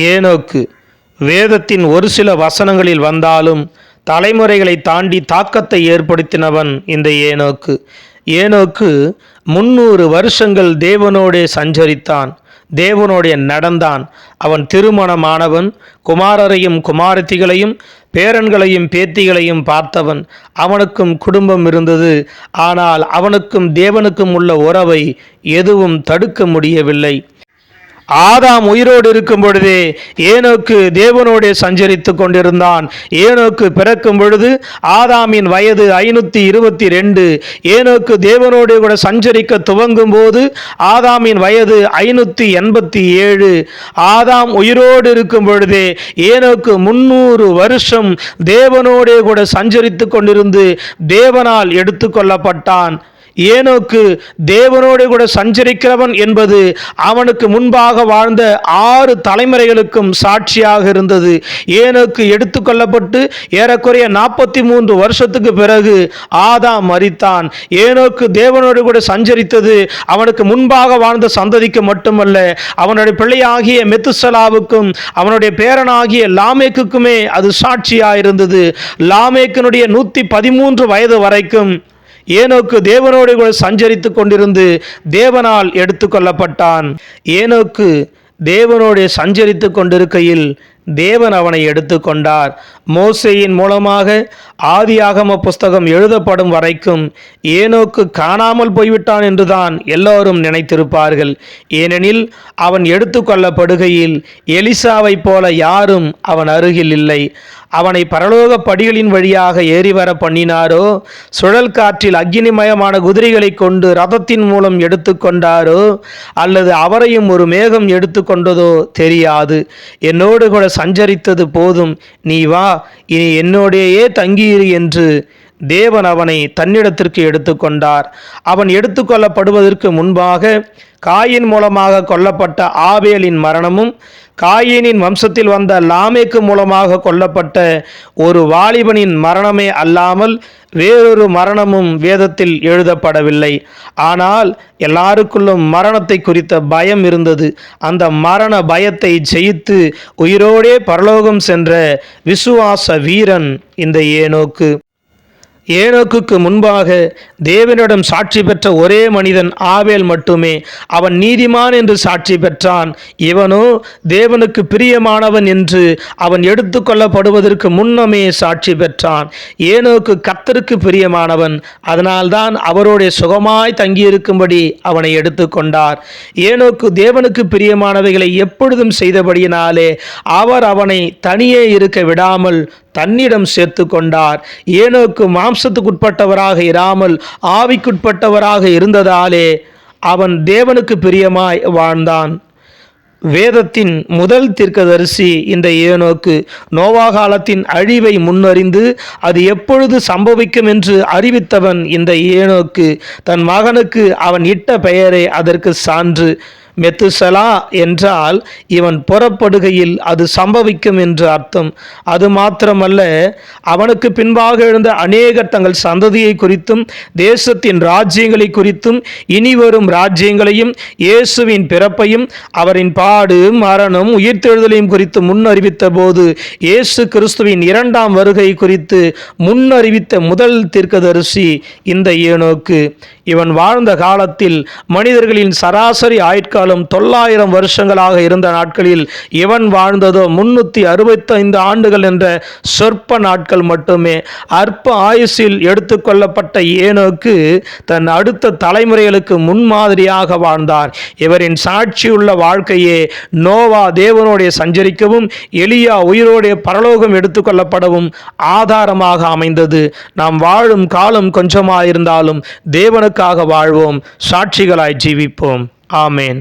ஏனோக்கு வேதத்தின் ஒரு சில வசனங்களில் வந்தாலும் தலைமுறைகளை தாண்டி தாக்கத்தை ஏற்படுத்தினவன் இந்த ஏனோக்கு. ஏனோக்கு 300 வருஷங்கள் தேவனோடே சஞ்சரித்தான், தேவனோடே நடந்தான். அவன் திருமணமானவன், குமாரரையும் குமாரத்திகளையும் பேரன்களையும் பேத்திகளையும் பார்த்தவன். அவனுக்கும் குடும்பம் இருந்தது. ஆனால் அவனுக்கும் தேவனுக்கும் உள்ள உறவை எதுவும் தடுக்க முடியவில்லை. ஆதாம் உயிரோடு இருக்கும் பொழுதே ஏனோக்கு தேவனோடே சஞ்சரித்து கொண்டிருந்தான். ஏனோக்கு பிறக்கும் பொழுது ஆதாமின் வயது 522. ஏனோக்கு தேவனோடு கூட சஞ்சரிக்க துவங்கும் போது ஆதாமின் வயது 587. ஆதாம் உயிரோடு இருக்கும் பொழுதே ஏனோக்கு 300 வருஷம் தேவனோடே கூட சஞ்சரித்து கொண்டிருந்து தேவனால் எடுத்துக்கொள்ளப்பட்டான். ஏனோக்கு தேவனோடு கூட சஞ்சரிக்கிறவன் என்பது அவனுக்கு முன்பாக வாழ்ந்த 6 தலைமுறைகளுக்கும் சாட்சியாக இருந்தது. ஏனோக்கு எடுத்துக்கொள்ளப்பட்டு ஏறக்குறைய 43 வருஷத்துக்கு பிறகு ஆதாம் மரித்தான். ஏனோக்கு தேவனோடு கூட சஞ்சரித்தது அவனுக்கு முன்பாக வாழ்ந்த சந்ததிக்கு மட்டுமல்ல, அவனுடைய பிள்ளையாகிய மெத்துசலாவுக்கும் அவனுடைய பேரனாகிய லாமேக்குக்குமே அது சாட்சியாக இருந்தது. லாமேக்கினுடைய 113 வயது வரைக்கும் ஏனோக்கு தேவனோடு கூட சஞ்சரித்து கொண்டிருந்து தேவனால் எடுத்துக்கொள்ளப்பட்டான். ஏனோக்கு தேவனோடு சஞ்சரித்து கொண்டிருக்கையில் தேவன் அவனை எடுத்துக்கொண்டார். மோசேயின் மூலமாக ஆதியாகம புஸ்தகம் எழுதப்படும் வரைக்கும் ஏனோக்கு காணாமல் போய்விட்டான் என்றுதான் எல்லோரும் நினைத்திருப்பார்கள். ஏனெனில் அவன் எடுத்துக்கொள்ளப்படுகையில் எலிசாவை போல யாரும் அவன் அருகில் இல்லை. அவனை பரலோக படிகளின் வழியாக ஏறி வர பண்ணினாரோ, சுழல் காற்றில் அக்கினிமயமான குதிரைகளை கொண்டு ரதத்தின் மூலம் எடுத்துக்கொண்டாரோ, அல்லது அவரையும் ஒரு மேகம் எடுத்துக்கொண்டதோ தெரியாது. என்னோடு கூட சஞ்சரித்தது போதும், நீ வா, இனி என்னோடையே தங்கியிரு என்று தேவன் அவனை தன்னிடத்திற்கு எடுத்துக்கொண்டார். அவன் எடுத்துக்கொள்ளப்படுவதற்கு முன்பாக காயின் மூலமாக கொல்லப்பட்ட ஆபேலின் மரணமும் காயினின் வம்சத்தில் வந்த லாமேக்கு மூலமாக கொல்லப்பட்ட ஒரு வாலிபனின் மரணமே அல்லாமல் வேறொரு மரணமும் வேதத்தில் எழுதப்படவில்லை. ஆனால் எல்லாருக்குள்ளும் மரணத்தை குறித்த பயம் இருந்தது. அந்த மரண பயத்தை ஜெயித்து உயிரோடே பரலோகம் சென்ற விசுவாச வீரன் இந்த ஏனோக்கு. ஏனோக்குக்கு முன்பாக தேவனிடம் சாட்சி பெற்ற ஒரே மனிதன் ஆபேல் மட்டுமே. அவன் நீதிமான் என்று சாட்சி பெற்றான். இவனோ தேவனுக்கு பிரியமானவன் என்று அவன் எடுத்துக்கொள்ளப்படுவதற்கு முன்னமே சாட்சி பெற்றான். ஏனோக்கு கர்த்தருக்கு பிரியமானவன், அதனால்தான் அவரோடைய சுகமாய் தங்கியிருக்கும்படி அவனை எடுத்துக்கொண்டார். ஏனோக்கு தேவனுக்கு பிரியமானவைகளை எப்பொழுதும் செய்தபடியினாலே அவர் அவனை தனியே இருக்க விடாமல் தன்னிடம் சேர்த்து கொண்டார். ஏனோக்கு மாம்சத்துக்குட்பட்டவராக இராமல் ஆவிக்குட்பட்டவராக இருந்ததாலே அவன் தேவனுக்கு பிரியமாய் வாழ்ந்தான். வேதத்தின் முதல் தீர்க்கதரிசி இந்த ஏனோக்கு. நோவா காலத்தின் அழிவை முன்னறிந்து அது எப்பொழுது சம்பவிக்கும் என்று அறிவித்தவன் இந்த ஏனோக்கு. தன் மகனுக்கு அவன் இட்ட பெயரே அதற்கு சான்று. மெத்துசலா என்றால் இவன் புறப்படுகையில் அது சம்பவிக்கும் என்று அர்த்தம். அது மாத்திரமல்ல, அவனுக்கு பின்பாக எழுந்த அநேகர் தங்கள் சந்ததியை குறித்தும் தேசத்தின் ராஜ்யங்களை குறித்தும் இனிவரும் ராஜ்யங்களையும் இயேசுவின் பிறப்பையும் அவரின் பாடு மரணம் உயிர்த்தெழுதலையும் குறித்து முன்னறிவித்த போது இயேசு கிறிஸ்துவின் 2ஆம் வருகை குறித்து முன்னறிவித்த முதல் தீர்க்கதரிசி இந்த ஏனோக்கு. இவன் வாழ்ந்த காலத்தில் மனிதர்களின் சராசரி ஆயுட்காலம் 900 வருஷங்களாக இருந்த நாட்களில் இவன் வாழ்ந்ததோ 365 ஆண்டுகள் என்ற சொற்ப நாட்கள் மட்டுமே. அற்ப ஆயுசில் எடுத்துக்கொள்ளப்பட்ட ஏனோக்கு தன் அடுத்த தலைமுறைகளுக்கு முன்மாதிரியாக வாழ்ந்தார். இவரின் சாட்சியுள்ள வாழ்க்கையே நோவா தேவனோடைய சஞ்சரிக்கவும் எலியா உயிரோடைய பரலோகம் எடுத்துக்கொள்ளப்படவும் ஆதாரமாக அமைந்தது. நாம் வாழும் காலம் கொஞ்சமாயிருந்தாலும் தேவனுக்காக வாழ்வோம், சாட்சிகளாய் ஜீவிப்போம். ஆமேன்.